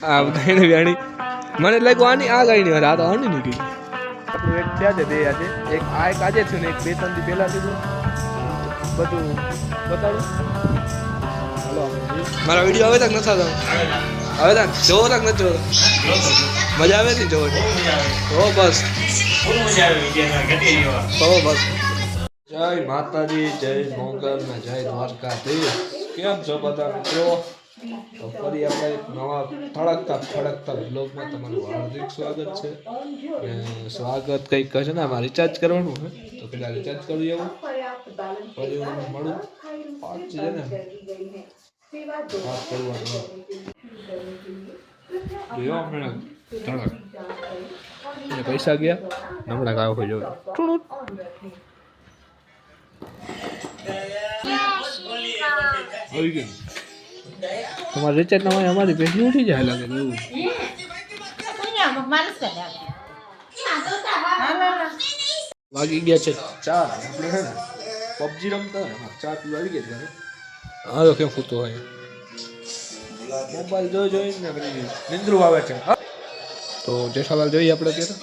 આ ગાયને વ્યાણી મને લાગ્યું આની આ ગાયની આ તો આની નીકળી આપણું એક થયા છે બે આજે એક આ એક આજે થયું ને એક બે ત્રણ દી પહેલા થયું બધું બતાડું હાલો મારા વિડીયો આવે તક નથી આવતા આવે તક જોવો તક નથી જોવો મજા આવે છે જોવો હો બસ હો બસ જય માતાજી જય મોગલ ને જય દ્વારકાધીશ કેમ છો બધા મિત્રો તો ફરી આપણે એક નવા થડકતા બ્લોગમાં તમારું હાર્દિક સ્વાગત છે અને સ્વાગત કંઈક છે ને આમાં રિચાર્જ કરવાનું હોય તો પેલા રિચાર્જ કરી આવું ફરી હું મળું પાંચ છે ને વાત કરવાનું જોયો હમણાં ધડક અને પૈસા ગયા હમણાં ગાયો હોય જોયો આવી ગયું તમારે રિચાર્જ ના હોય અમારી પેટી ઉઠી જાય લાગે એવું વાગી ગયા છે 4 આપણે છે ને પબજી રમતા હોય 4 પીવા આવી ગયા ત્યારે હાલો કેમ ફૂતો હોય મોબાઈલ જોઈને પછી નિંદ્રું આવે છે તો જેઠાલાલ જોઈએ આપણે ત્યારે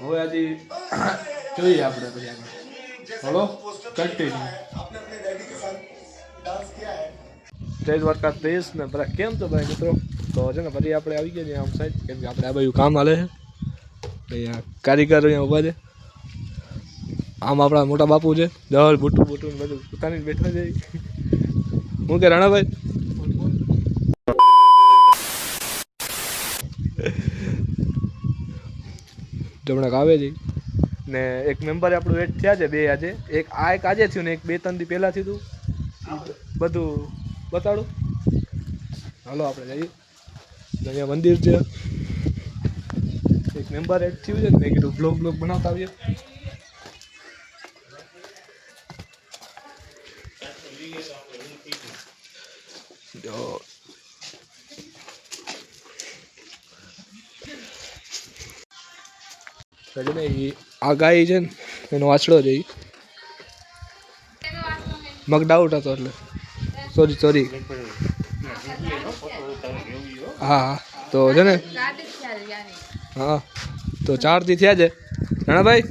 હવે આજે જોઈએ આપણે પછી આગળ હલો કન્ટિન્યુ જય દ્વારકાધીશ ને બધા કેમ છો ભાઈ મિત્રો તો છે ને ફરી આપણે આવી ગયા છીએ આમ સાઈડ કેમ કે આપણે આ બાજુ કામ હાલે છે અહીંયા કારીગર અહીંયા ઊભા છે આમ આપણા મોટા બાપુ છે દળ બુટું બધું પોતાની બેઠા છે હું કે રાણાભાઈ જમણાક આવે છે ને એક મેમ્બરે આપણું એડ થયા છે બે આજે એક આજે થયું ને એક બે ત્રણ દી પહેલાં થયું બધું બતાડું હાલો આપણે જઈએ અહીંયા મંદિર છે એક મેમ્બર એડ થયું છે મેં કીધું બ્લોગ બનાવતા આવીએ ને આ ગાય છે ને એનો વાછડો છે મગ ડાઉટ હતો એટલે સોરી હા તો છે ને હા તો 4 દી થયા છે રાણાભાઈ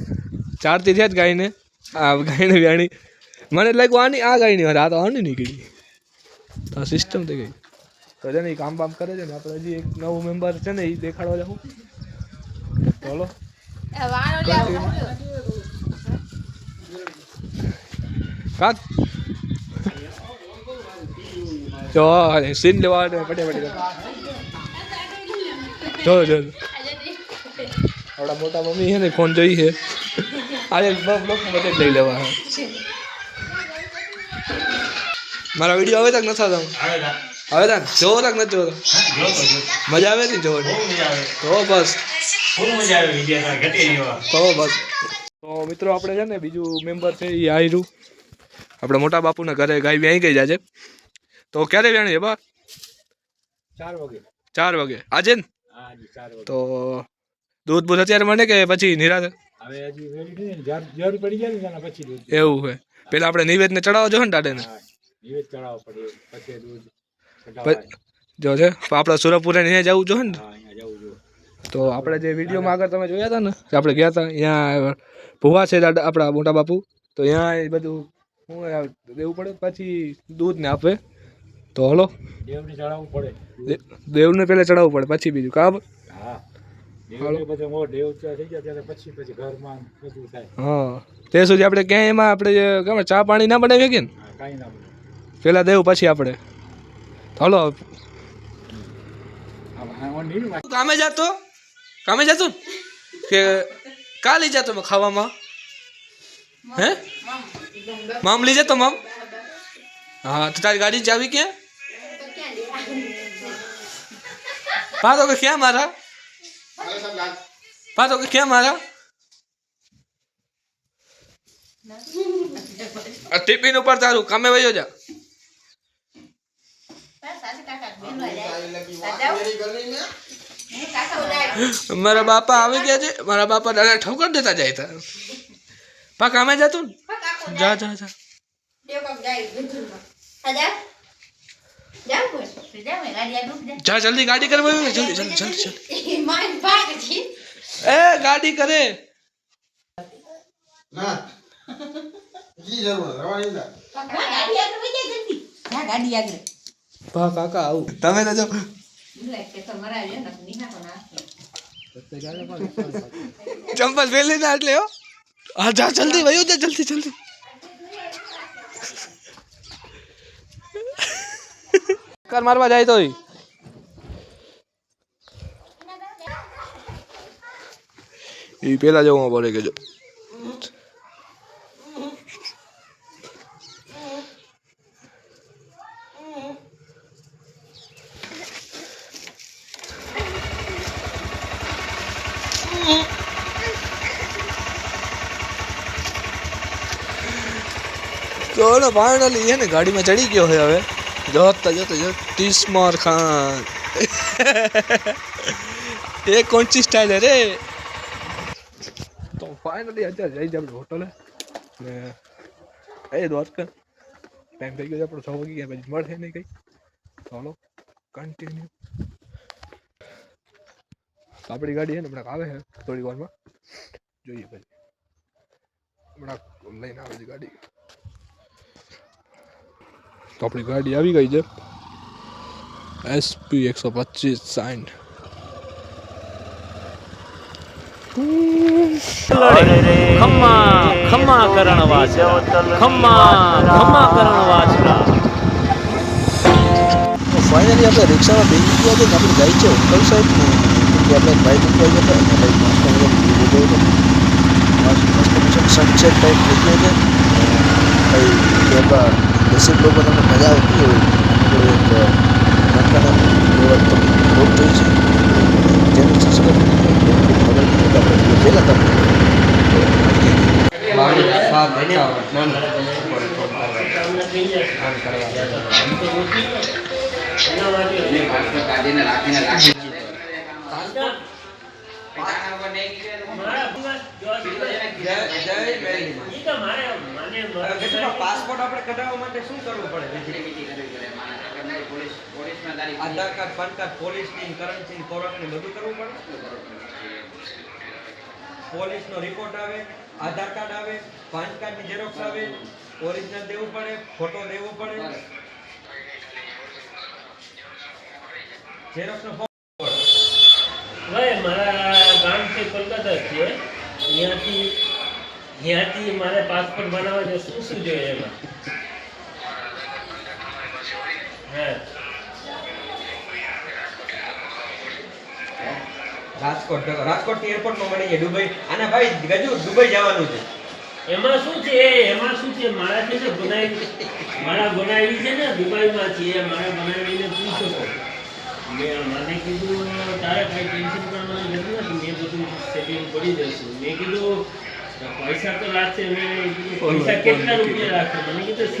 4 દી થયા જ ગાયને આ ગાયને વ્યાણી મને લાગ્યું આની આ ગાયની આ તો આની નીકળી તો સિસ્ટમ થઈ ગઈ તો છે ને એ કામ કરે છે ને આપણે હજી એક નવું મેમ્બર છે ને એ દેખાડવા જાઉં બોલો કાત જો સીન લેવા પટે જો આપણા મોટા મમ્મી છે ને ફોન જોઈ છે આજે બધે લઈ લેવા મારા વિડીયો આવે તક નથી આવતા આવે તક જોવો તક નથી જોવો મજા આવે ને જોવાની તો બસ તો બસ તો મિત્રો આપણે છે ને બીજું મેમ્બર છે એ આવ્યું આપણે મોટા બાપુના ઘરે ગાય વ્યાઈ ગઈ છે તો ક્યારે વ્યાણી છે બા 4 વાગે આજે ને તો દૂધ બૂધ અત્યારે મને કે પછી નિરાતે એવું હોય પેલા આપણે નિવેદ ને ચડાવવા જો ને દાડે ને જો છે આપણે સુરપુરા ને જવું જો ને તો આપણે જે વિડીયોમાં આગળ તમે જોયા હતા ને આપણે ગયા હતા અહીંયા ભુવા છે આપણા મોટા બાપુ તો અહીંયા એ બધું શું દેવું પડે પછી દૂધ ને આપે તો હલો દેવને પહેલા ચડાવવું પડે પછી બીજું કાબ હા તે સુધી આપણે ક્યાંય એમાં આપણે ગમે ચા પાણી ના બનાવીએ કે ને પેલા દેવું પછી આપણે હલો કામે જતો કે કાલે જતો મેં ખાવામાં હે મામ લઈ જતો મામ હા તો તારી ગાડી ચાવી ક્યાં પાતો કે ક્યાં મારા પાતો કે ક્યાં મારા ટિફિન ઉપર તારું કામે વયો જા મારા બાપા આવી ગયા છે મારા બાપા દાદા ઠોકર દેતા જાય તા પા કામે જતું જા जा जल्दी गाड़ी कर जल्दी जल्दी जल्दी जल्दी ए गाड़ी करे ना जी जरूर रवानी ना ગાડી આગળ ભા કાકા આવું તમે તો જો ચંપલ પહેલી ના એટલે હો હા જા જલ્દી વયો જા જલ્દી જલ્દી કર મારવા જાય તો ઈ પેલા જવું પડે કે જો तो ना फाइनली है ना गाड़ी में चढ़ी गयो है હવે જોતા જોતા ટીસ્માર ખાન ये कौन सी स्टाइल है रे तो फाइनली अच्छा जाई जब होटल है ए દ્વારકા टाइम થઈ ગયો આપણો 6 વાગી ગયા પછી મળે નહીં કઈ ચાલો કન્ટિન્યુ આપણી ગાડી है ને હમણાં આવે છે થોડી વારમાં જોઈએ પછી હમણાં લઈને આવે છે ગાડી तो अपनी गाड़ी आ गई है SP 125 साइन खम्मा खम्मा करण वासरा खम्मा करण वासरा फाइनली આપણે રિક્ષામાં બેસી ગયા છે આપણે જાય છે હોટલ સાઈડ કે આપણે બાઇક ઉપર જતા અને બાઇક મસ્ત સનસેટ ટાઈપ થઈ ગયો છે ભાઈ એવા દસેક લોકો તમને મજા આવતી હોય એક નાનકડા રોડ જોઈ છે જેનું સબસ્ક્રાઈબ આપણે પહેલાં તમને પાસપોર્ટ આપણે કઢાવવા માટે શું કરવું પડે? આધાર કાર્ડ, પાન કાર્ડ, પોલીસની કરન્સી, કોર્ટની બધું કરવું પડે. પોલીસનો રિપોર્ટ આવે, આધાર કાર્ડ આવે, પાન કાર્ડની ઝેરોક્સ આવે, ઓરિજિનલ દેવું પડે, ફોટો દેવો પડે, ઝેરોક્સનો ભાઈ મારા ગામ છે કોલકાતા છે ત્યાંથી મારે પાસપોર્ટ બનાવવા છે શું શું જોઈએ એમાં હા રાજકોટ એરપોર્ટમાં મળી જાય દુબઈ. અને ભાઈ ગજુ દુબઈ જવાનું છે. એમાં શું છે મારા છે ને બનાવી છે ને દુબઈમાં છે મારા બનાવીને પૂછો મને કીધું તારે કઈ ટેન્શન કરવાની નથી મેં બધું સેટિંગ કરી દઈશું મેં કીધું પૈસા તો લાગશે મેં કીધું પૈસા કેટલા રૂપિયા લાગશે મને કીધું 70